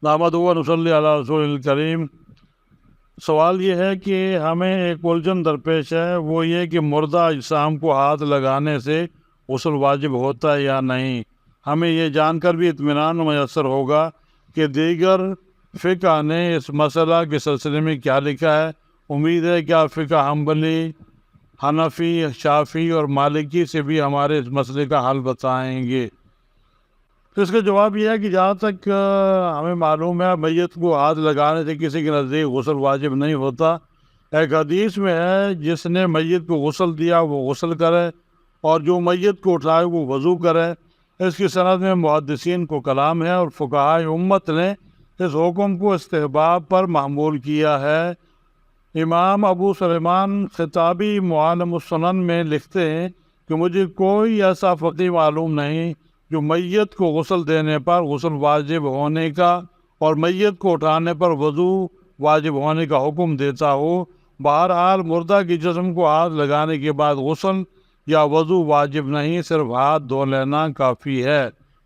نحمدہ و نصلی علی رسول الکریم۔ سوال یہ ہے کہ ہمیں ایک الجھن درپیش ہے، وہ یہ کہ مردہ اجسام کو ہاتھ لگانے سے غسل واجب ہوتا ہے یا نہیں۔ ہمیں یہ جان کر بھی اطمینان میسر ہوگا کہ دیگر فقہ نے اس مسئلہ کے سلسلے میں کیا لکھا ہے۔ امید ہے کہ آپ فقہ حنبلی، حنفی، شافعی اور مالکی سے بھی ہمارے اس مسئلے کا حل بتائیں گے۔ تو اس کا جواب یہ ہے کہ جہاں تک ہمیں معلوم ہے، میت کو ہاتھ لگانے سے کسی کے نزدیک غسل واجب نہیں ہوتا۔ ایک حدیث میں ہے، جس نے میت کو غسل دیا وہ غسل کرے، اور جو میت کو اٹھائے وہ وضو کرے۔ اس کی سند میں محدثین کو کلام ہے، اور فقہائے امت نے اس حکم کو استحباب پر محمول کیا ہے۔ امام ابو سلیمان خطابی معالم السنن میں لکھتے ہیں کہ مجھے کوئی ایسا فقیہ معلوم نہیں جو میت کو غسل دینے پر غسل واجب ہونے کا اور میت کو اٹھانے پر وضو واجب ہونے کا حکم دیتا ہو۔ بہرحال مردہ کی جسم کو ہاتھ لگانے کے بعد غسل یا وضو واجب نہیں، صرف ہاتھ دھو لینا کافی ہے۔